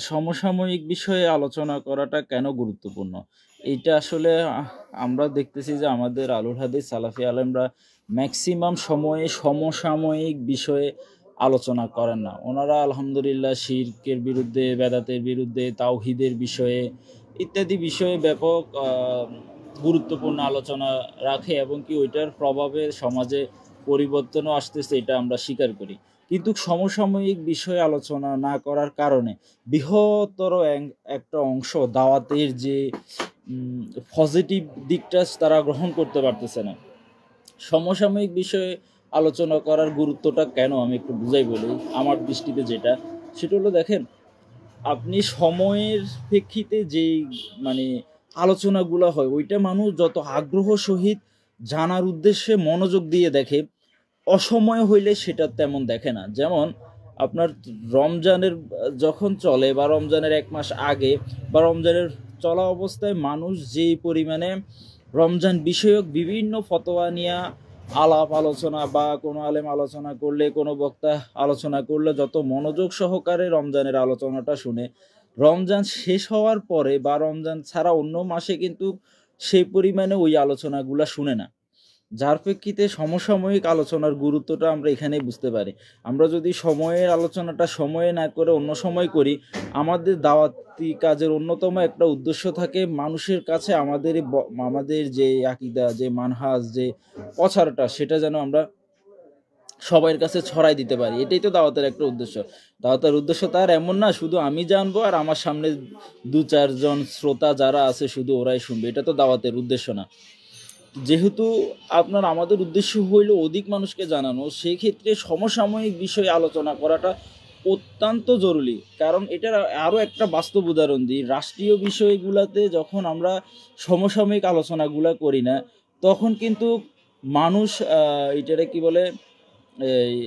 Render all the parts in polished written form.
সমসাময়িক বিষয়ে আলোচনা করাটা কেন গুরুত্বপূর্ণ? এইটা আসলে আমরা দেখতেছি যে আমাদের আলুল হাদিস সালাফি আলেমরা ম্যাক্সিমাম সময়ে সমসাময়িক বিষয়ে আলোচনা করেন না। ওনারা আলহামদুলিল্লাহ শিরকের বিরুদ্ধে, বেদাতের বিরুদ্ধে, তাওহীদের বিষয়ে ইত্যাদি বিষয়ে ব্যাপক গুরুত্বপূর্ণ আলোচনা রাখে এবং কি ওইটার প্রভাবে সমাজে পরিবর্তনও আসতেছে, এটা আমরা স্বীকার করি। কিন্তু সমসাময়িক বিষয়ে আলোচনা না করার কারণে বৃহত্তর একটা অংশ দাওয়াতের যে পজিটিভ দিকটা তারা গ্রহণ করতে পারতেছে না। সমসাময়িক বিষয়ে আলোচনা করার গুরুত্বটা কেন আমি একটু বুঝাই বলি। আমার দৃষ্টিতে যেটা, সেটা হলো দেখেন, আপনি সময়ের প্রেক্ষিতে যেই মানে আলোচনাগুলো হয় ওইটা মানুষ যত আগ্রহ সহিত জানার উদ্দেশ্যে মনোযোগ দিয়ে দেখে, অসময় হইলে সেটা তেমন দেখে না। যেমন আপনার রমজানের যখন চলে বা রমজানের ১ মাস আগে বা রমজানের চলা অবস্থায় মানুষ যেই পরিমাণে রমজান বিষয়ক বিভিন্ন ফতোয়া নিয়ে আলাপ আলোচনা বা কোনো আলেম আলোচনা করলে, কোনো বক্তা আলোচনা করলে যত মনোযোগ সহকারে রমজানের আলোচনাটা শুনে, রমজান শেষ হওয়ার পরে বা রমজান ছাড়া অন্য মাসে কিন্তু সেই পরিমাণে ওই আলোচনাগুলা শুনে না। যার প্রেক্ষিতে সমসাময়িক আলোচনার গুরুত্বটা আমরা এখানেই বুঝতে পারি। আমরা যদি সময়ের আলোচনাটা সময়ে না করে অন্য সময় করি, আমাদের দাওয়াতি কাজের অন্যতম একটা উদ্দেশ্য থাকে মানুষের কাছে আমাদের যে আকীদা, যে মানহাজ, যে প্রচারটা, সেটা যেন আমরা সবার কাছে ছড়াই দিতে পারি। এটাই তো দাওয়াতের একটা উদ্দেশ্য। দাওয়াতের উদ্দেশ্য তার এমন না শুধু আমি জানবো আর আমার সামনে ২-৪ জন শ্রোতা যারা আছে শুধু ওরাই শুনবে। এটা তো দাওয়াতের উদ্দেশ্য না। যেহেতু আমাদের উদ্দেশ্য হইল অধিক মানুষকে জানানো, সেই ক্ষেত্রে সমসাময়িক বিষয়ে আলোচনা করাটা অত্যন্ত জরুরি। কারণ এটার আরও একটা বাস্তব উদাহরণ দিই। রাষ্ট্রীয় বিষয়গুলোতে যখন আমরা সমসাময়িক আলোচনাগুলা করি না, তখন কিন্তু মানুষ এটারে কি বলে, এই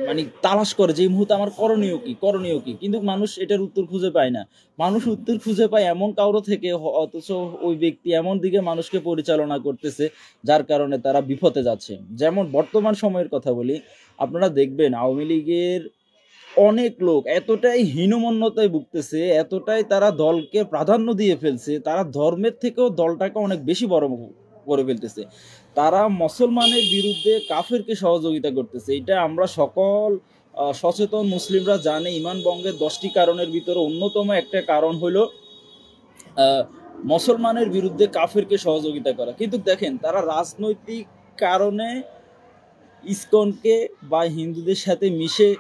মানে তালাশ করে যে এই মুহূর্তে আমার করণীয় কি, কিন্তু মানুষ এটার উত্তর খুঁজে পায় না। মানুষ উত্তর খুঁজে পায় এমন কারো থেকে, অথচ ওই ব্যক্তি এমন দিকে মানুষকে পরিচালনা করতেছে যার কারণে তারা বিপথে যাচ্ছে। যেমন বর্তমান সময়ের কথা বলি, আপনারা দেখবেন আওয়ামী লীগের অনেক লোক এতটাই হীনমন্যতায় ভুগতেছে, এতটাই তারা দলকে প্রাধান্য দিয়ে ফেলছে, তারা ধর্মের থেকেও দলটাকে অনেক বেশি বড় করে ফেলতেছে। তারা মুসলমানের বিরুদ্ধে কাফেরকে সহযোগিতা করতেছে। এটা আমরা সকল সচেতন মুসলিমরা জানে। ইমান ভঙ্গের 10টি কারণের ভিতরে অন্যতম একটা কারণ হলো মুসলমানের বিরুদ্ধে কাফেরকে সহযোগিতা করা। কিন্তু দেখেন, তারা রাজনৈতিক কারণে ইসকনকে বা হিন্দুদের সাথে মিশে,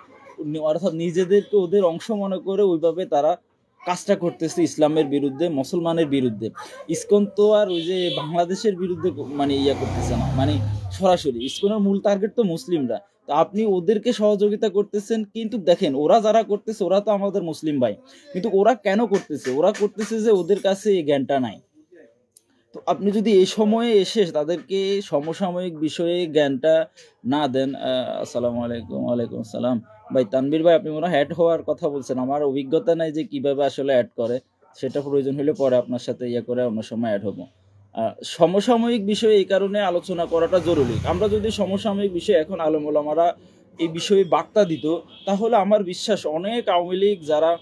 অর্থাৎ নিজেদেরকে ওদের অংশ মনে করে ওইভাবে তারা কাজটা করতেছে ইসলামের বিরুদ্ধে, মুসলমানের বিরুদ্ধে। ইসকন তো আর ওই যে বাংলাদেশের বিরুদ্ধে মানে করতেছে না, মানে সরাসরি ইসকনের মূল টার্গেট তো মুসলিমরা। তো আপনি ওদেরকে সহযোগিতা করতেছেন, কিন্তু দেখেন ওরা যারা করতেছে ওরা তো আমাদের মুসলিম ভাই। কিন্তু ওরা কেন করতেছে? ওরা করতেছে যে ওদের কাছে এই জ্ঞানটা নাই। তো আপনি যদি এই সময়ে এসে তাদেরকে সমসাময়িক বিষয়ে জ্ঞানটা না দেন। আসসালামু আলাইকুম। ওয়ালাইকুম আসসালাম। ভাই তানভীর ভাই, আপনি মনে হয় অ্যাড হওয়ার কথা বলছেন। আমার অভিজ্ঞতা নাই যে কিভাবে আসলে অ্যাড করে, সেটা প্রয়োজন হলে পরে আপনার সাথে করে অন্য সময় অ্যাড হবো। সমসাময়িক বিষয়ে এই কারণে আলোচনা করাটা জরুরি। আমরা যদি সমসাময়িক বিষয়ে এখন আলেম ওলামারা এই বিষয়ে বার্তা দিত, তাহলে আমার বিশ্বাস অনেক আওয়ামী লীগ যারা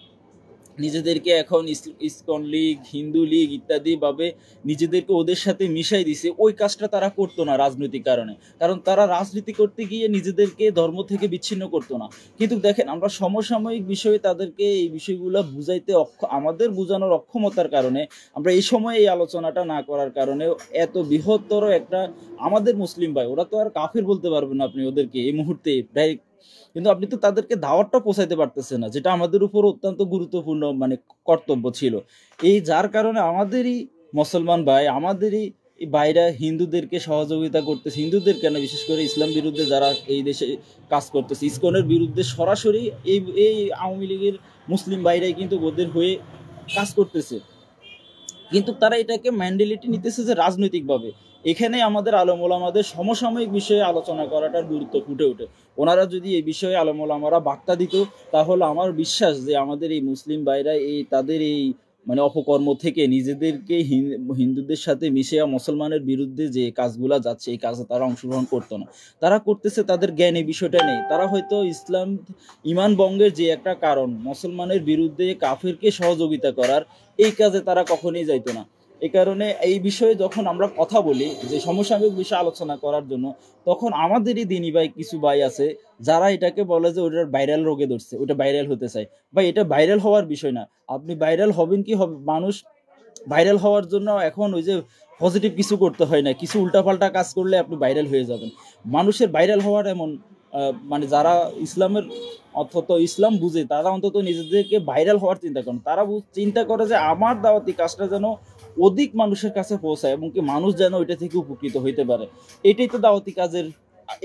নিজেদেরকে এখন ইসকন লীগ, হিন্দু লীগ ইত্যাদি ভাবে নিজেদেরকে ওদের সাথে মিশাই দিছে, ওই কাজটা তারা করতো না রাজনৈতিক কারণে। কারণ তারা রাজনীতি করতে গিয়ে নিজেদেরকে ধর্ম থেকে বিচ্ছিন্ন করতো না। কিন্তু দেখেন, আমরা সমসাময়িক বিষয়ে তাদেরকে এই বিষয়গুলো বুঝাইতে আমাদের বোঝানোর অক্ষমতার কারণে, আমরা এই সময় এই আলোচনাটা না করার কারণে এত বৃহত্তর একটা আমাদের মুসলিম ভাই, ওরা তো আর কাফির বলতে পারবেন না আপনি ওদেরকে এই মুহূর্তে ডাইরেক্ট, কিন্তু আপনি তো তাদেরকে দাওয়াতটা পৌঁছাইতে পারতেছেন না, যেটা আমাদের উপর অত্যন্ত গুরুত্বপূর্ণ মানে কর্তব্য ছিল। এই যার কারণে আমাদেরই মুসলমান ভাই, আমাদেরই ভাইরা হিন্দুদেরকে সহযোগিতা করতেছে, হিন্দুদের কেন, বিশেষ করে ইসলাম বিরুদ্ধে যারা এই দেশে কাজ করতেছে, ইসকনের বিরুদ্ধে সরাসরি এই এই আওয়ামী লীগের মুসলিম ভাইরাই কিন্তু ওদের হয়ে কাজ করতেছে। কিন্তু তারা এটাকে ম্যান্ডেলিটি নিতেছে যে রাজনৈতিকভাবে। এখানে আমাদের আলেম ওলামাদের সমসাময়িক বিষয়ে আলোচনা করাটার গুরুত্ব ফুটে ওঠে। ওনারা যদি এই বিষয়ে আলেম ওলামারা বার্তা দিত, তাহলে আমার বিশ্বাস যে আমাদের এই মুসলিম ভাইরা তাদের এই মানে অপকর্ম থেকে নিজেদেরকে হিন্দুদের সাথে মিশে মুসলমানের বিরুদ্ধে যে কাজগুলা যাচ্ছে এই কাজে তারা অংশগ্রহণ করতো না। তারা করতেছে তাদের জ্ঞানে বিষয়টা নেই। তারা হয়তো ইসলাম ইমান ভঙ্গের যে একটা কারণ মুসলমানের বিরুদ্ধে কাফিরকে সহযোগিতা করার, এই কাজে তারা কখনোই যাইতো না। এই কারণে এই বিষয়ে যখন আমরা কথা বলি যে সমসাময়িক বিষয় আলোচনা করার জন্য, তখন আমাদেরই দিনী ভাই কিছু ভাই আছে যারা এটাকে বলে যে ওটার ভাইরাল রোগে ধরছে, ওটা ভাইরাল হতে চায়। ভাই এটা ভাইরাল হওয়ার বিষয় না। আপনি ভাইরাল হবেন কি হবে, মানুষ ভাইরাল হওয়ার জন্য এখন ওই যে পজিটিভ কিছু করতে হয় না, কিছু উল্টাপাল্টা কাজ করলে আপনি ভাইরাল হয়ে যাবেন। মানুষের ভাইরাল হওয়ার এমন মানে যারা ইসলামের অথচ ইসলাম বুঝে তারা অন্তত নিজেদেরকে ভাইরাল হওয়ার চিন্তা করেন। তারা চিন্তা করে যে আমার দাওয়াতি কাজটা যেন অধিক মানুষের কাছে পৌঁছায় এবং কি মানুষ যেন ওইটা থেকে উপকৃত হইতে পারে। এটাই তো দাওয়াতি কাজের।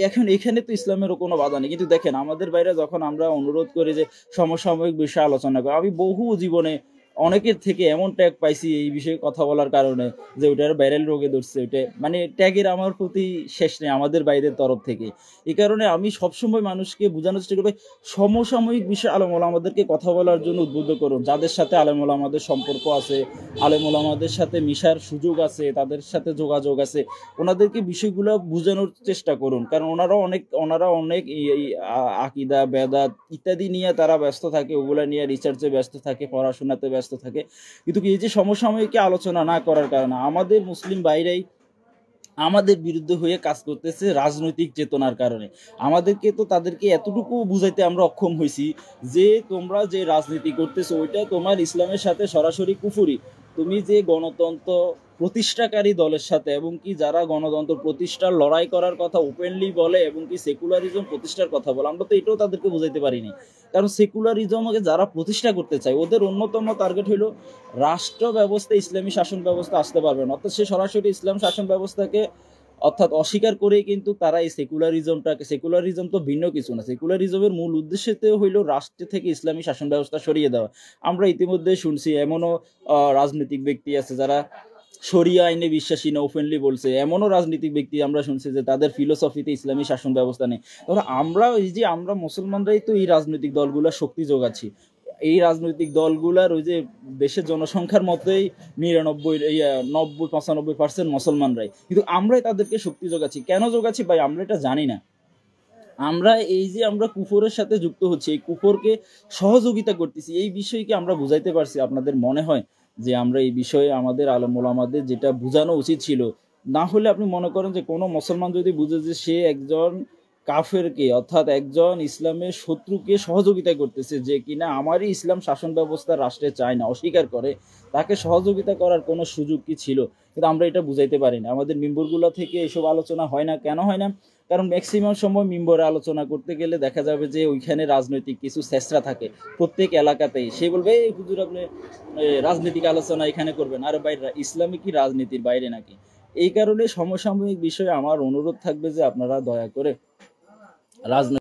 এখন এখানে তো ইসলামেরও কোনো বাধা নেই, কিন্তু দেখেন আমাদের বাইরে যখন আমরা অনুরোধ করি যে সমসাময়িক বিষয়ে আলোচনা করি, আমি বহু জীবনে অনেকের থেকে এমন ট্যাগ পাইছি এই বিষয়ে কথা বলার কারণে যে ওটার ভাইরাল রোগে ধরছে, ওইটা মানে ট্যাগের আমার প্রতি শেষ নেই আমাদের বাইরের তরফ থেকে। এই কারণে আমি সবসময় মানুষকে বোঝানোর চেষ্টা করি সমসাময়িক বিষয়ে আলেম ওলামাদেরকে কথা বলার জন্য উদ্বুদ্ধ করুন। যাদের সাথে আলেম ওলামাদের সম্পর্ক আছে, আলেম ওলামাদের সাথে মিশার সুযোগ আছে, তাদের সাথে যোগাযোগ আছে, ওনাদেরকে বিষয়গুলো বোঝানোর চেষ্টা করুন। কারণ ওনারা অনেক এই আকিদা বেদাত ইত্যাদি নিয়ে তারা ব্যস্ত থাকে, ওগুলা নিয়ে রিসার্চে ব্যস্ত থাকে, পড়াশোনাতে ব্যস্ত থাকে। কিন্তু এই যে সমসাময়িক আলোচনা না করার কারণে আমাদের মুসলিম ভাইরাই আমাদের বিরুদ্ধে হয়ে কাজ করতেছে রাজনৈতিক চেতনার কারণে। আমাদেরকে তো তাদেরকে এতটুকু বুঝাইতে আমরা অক্ষম হয়েছি যে তোমরা যে রাজনীতি করতেছো ওইটা তোমার ইসলামের সাথে সরাসরি কুফুরি। তুমি যে গণতন্ত্র প্রতিষ্ঠাকারী দলের সাথে এবং কি যারা গণতন্ত্র প্রতিষ্ঠার লড়াই করার কথা ওপেনলি বলে এবং কি সেকুলারিজম প্রতিষ্ঠার কথা বলে, আমরা তো এটাও তাদেরকে বুঝাইতে পারিনি। কারণ সেকুলারিজমকে যারা প্রতিষ্ঠা করতে চায় ওদের অন্যতম টার্গেট হলো রাষ্ট্র ব্যবস্থা ইসলামী শাসন ব্যবস্থা আসতে পারবে না, অর্থাৎ সে সরাসরি ইসলাম শাসন ব্যবস্থাকে অর্থাৎ অস্বীকার করেই কিন্তু তারা এই সেকুলারিজমটাকে, সেকুলারিজম তো ভিন্ন কিছু না, সেকুলারিজমের মূল উদ্দেশ্যতে হইল রাষ্ট্র থেকে ইসলামী শাসন ব্যবস্থা সরিয়ে দেওয়া। আমরা ইতিমধ্যে শুনছি এমনও রাজনৈতিক ব্যক্তি আছে যারা শরিয়া আইনে বিশ্বাসী না, ওপেনলি বলছে। এমনও রাজনৈতিক ব্যক্তি আমরা শুনছি যে তাদের ফিলোসফিতে ইসলামী শাসন ব্যবস্থা নেই। তাহলে আমরা এই যে আমরা মুসলমানরাই তো এই রাজনৈতিক দলগুলোর শক্তি যোগাচ্ছি। এই রাজনৈতিক দলগুলার ওই যে দেশের জনসংখ্যার মতোই 90-95% মুসলমানরাই, কিন্তু আমরাই তাদেরকে শক্তি যোগাচ্ছি। কেন যোগাচ্ছি ভাই আমরা এটা জানি না। আমরা এই যে আমরা কুফরের সাথে যুক্ত হচ্ছি, এই কুফরকে সহযোগিতা করতেছি, এই বিষয়কে আমরা বুঝাইতে পারছি? আপনাদের মনে হয় যে আমরা এই বিষয়ে আমাদের আলেম ওলামাদের যেটা বোঝানো উচিত ছিল? না হলে আপনি মনে করেন যে কোনো মুসলমান যদি বুঝে যে সে একজন কাফেরকে অর্থাৎ একজন ইসলামের শত্রুকে সহযোগিতা করতেছে, যে কিনা আমারই ইসলাম শাসন ব্যবস্থা রাষ্ট্রে চায় না, অস্বীকার করে, তাকে সহযোগিতা করার কোনো সুযোগ কি ছিল? কিন্তু আমরা এটা বুঝাইতে পারি না। আমাদের মিম্বরগুলো থেকে এসব আলোচনা হয় না। কেন হয় না? কারণ ম্যাক্সিমাম সময় মিম্বরে আলোচনা করতে গেলে দেখা যাবে যে ওইখানে রাজনৈতিক কিছু ছেঁচড়া থাকে প্রত্যেক এলাকাতেই। সে বলবে এই হুজুর আপনি রাজনৈতিক আলোচনা এখানে করবেন, আরে ভাই ইসলামী কি রাজনীতির বাইরে নাকি? এই কারণে সমসাময়িক বিষয়ে আমার অনুরোধ থাকবে যে আপনারা দয়া করে রাজনৈতিক